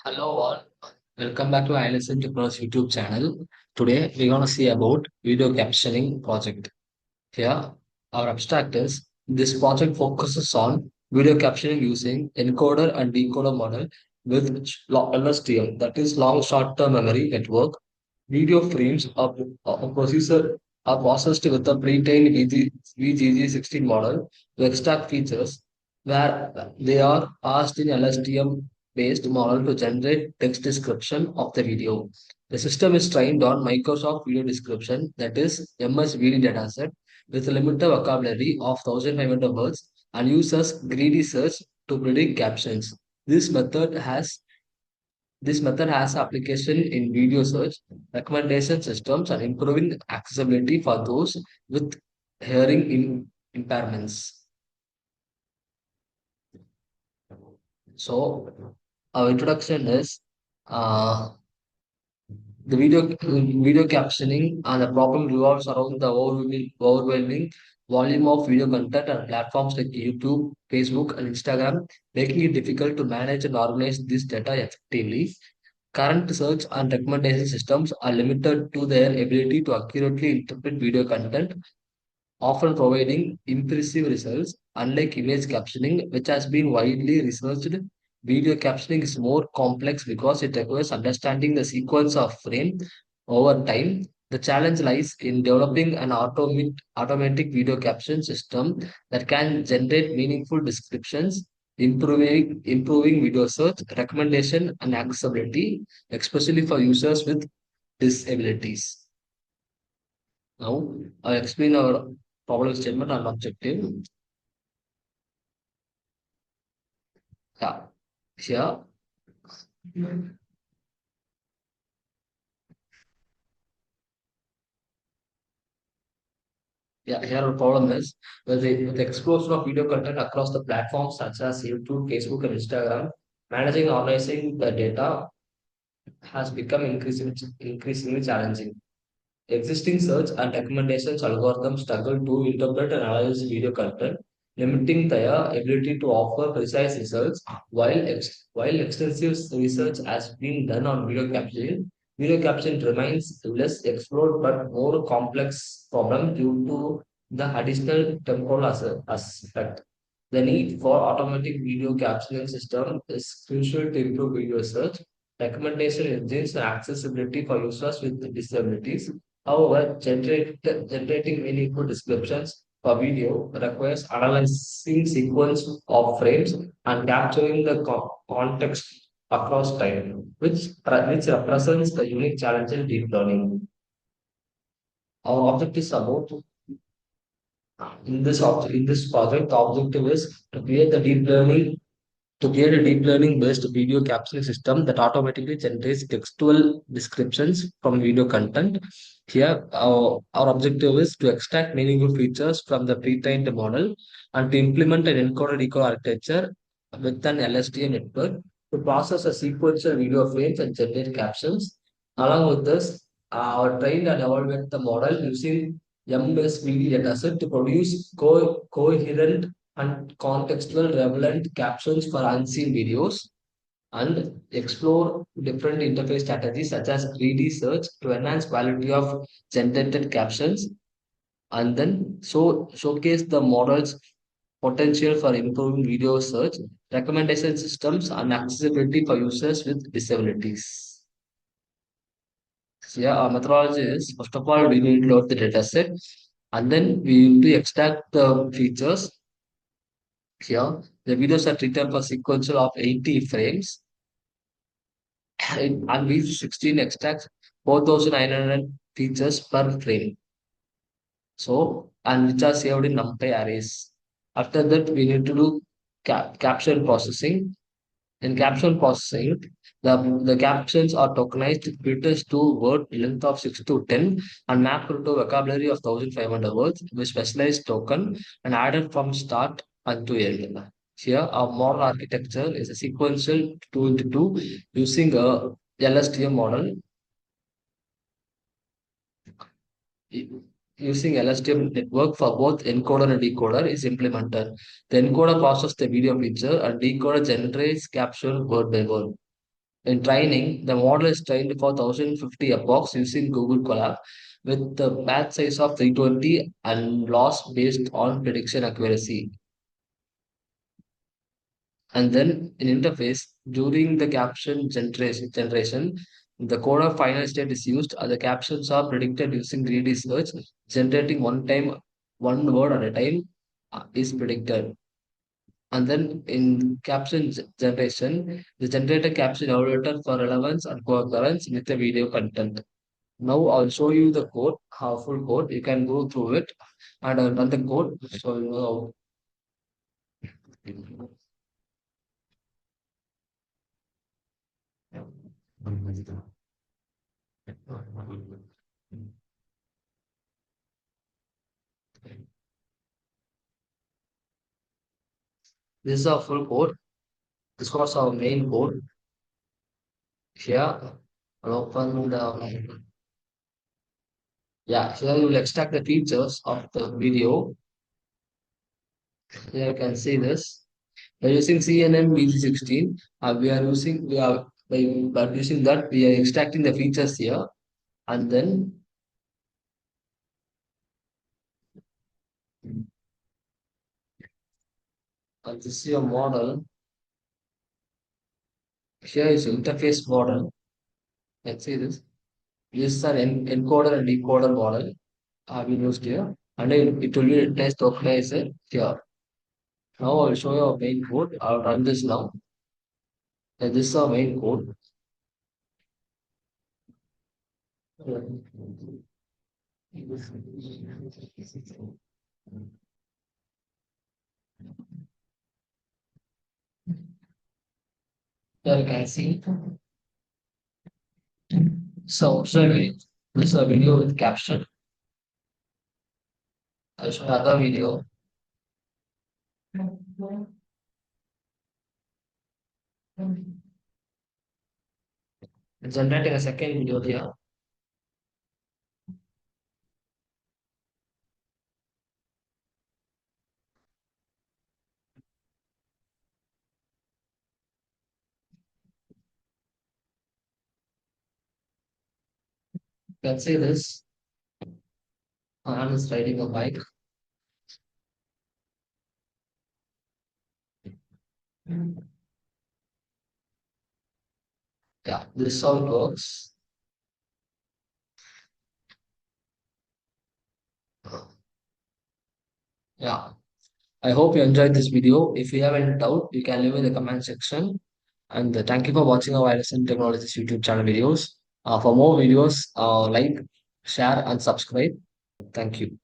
Hello all, welcome back to Aislyn Technologies YouTube channel. Today we're gonna see about video captioning project. Here, our abstract is this project focuses on video captioning using encoder and decoder model with LSTM, that is long short-term memory network. Video frames are processed with a pre-trained VGG16 model to extract features where they are passed in LSTM based model to generate text description of the video. The system is trained on Microsoft Video Description, that is MSVD dataset, with a limited vocabulary of 1500 words and uses greedy search to predict captions. This method has this method has application in video search, recommendation systems, and improving accessibility for those with impairments. So, our introduction is uh, the video captioning and the problem revolves around the overwhelming volume of video content and platforms like YouTube, Facebook, and Instagram, making it difficult to manage and organize this data effectively. Current search and recommendation systems are limited to their ability to accurately interpret video content, often providing impressive results. Unlike image captioning, which has been widely researched, video captioning is more complex because it requires understanding the sequence of frame over time. The challenge lies in developing an automatic video caption system that can generate meaningful descriptions, improving video search, recommendation, and accessibility, especially for users with disabilities. Now, I'll explain our problem statement and objective. Yeah, here, here our problem is with the explosion of video content across the platforms such as YouTube, Facebook, and Instagram, managing and organizing the data has become increasingly challenging. Existing search and recommendations algorithms struggle to interpret and analyze video content, limiting their ability to offer precise results. While extensive research has been done on video caption remains less explored but more complex problem due to the additional temporal aspect. The need for automatic video captioning system is crucial to improve video search, recommendation engines, and accessibility for users with disabilities. However, generating meaningful descriptions for video requires analyzing sequence of frames and capturing the context across time, which represents the unique challenge in deep learning. Our object is about in this project, the objective is to create a deep learning based video captioning system that automatically generates textual descriptions from video content. Here, our objective is to extract meaningful features from the pre-trained model and to implement an encoder-decoder architecture with an LSTM network to process a sequential video frames and generate captions. Along with this, our trained and evaluate the model using MSVD dataset to produce coherent and contextual relevant captions for unseen videos and explore different interface strategies such as 3D search to enhance quality of generated captions and then showcase the model's potential for improving video search, recommendation systems, and accessibility for users with disabilities. So yeah, our methodology is first of all we need to load the dataset and then we need to extract the features. Here, the videos are treated for sequential of 80 frames and V16 extracts 4900 features per frame. So, and which are saved in NumPy arrays. After that, we need to do caption processing. In caption processing, the captions are tokenized filters to word length of 6 to 10 and mapped to vocabulary of 1500 words with specialized token and added from start and to end. Here, our model architecture is a sequential 2 into 2 using a LSTM model. Using LSTM network for both encoder and decoder is implemented. The encoder processes the video picture and decoder generates caption word by word. In training, the model is trained for 1050 approx using Google Colab with the batch size of 320 and loss based on prediction accuracy. And then in interface, during the caption generation, the code of final state is used. The captions are predicted using greedy search, generating one word at a time is predicted. And then in generation, the generator caption evaluator for relevance and concurrence with the video content. Now I'll show you the code, how full code. You can go through it and I'll run the code. So you know. This is our full code. This was our main code. Here, I'll open the, yeah, here you will extract the features of the video. Here you can see this. By using CNN VG16, by using that, we are extracting the features here. And then this is your model. Here is interface model. Let's see this. This is an encoder and decoder model have been used here. And it will be test tokenizer here. Now I'll show you our main code. I'll run this now. And this is our main code. Here you can see. This is a video with caption. I'll show another video. It's generating a second video here. You can see this. Man is riding a bike. Yeah, this is how it works. Yeah, I hope you enjoyed this video. If you have any doubt, you can leave in the comment section. And thank you for watching our Aislyn Technologies YouTube channel videos. For more videos, like, share, and subscribe. Thank you.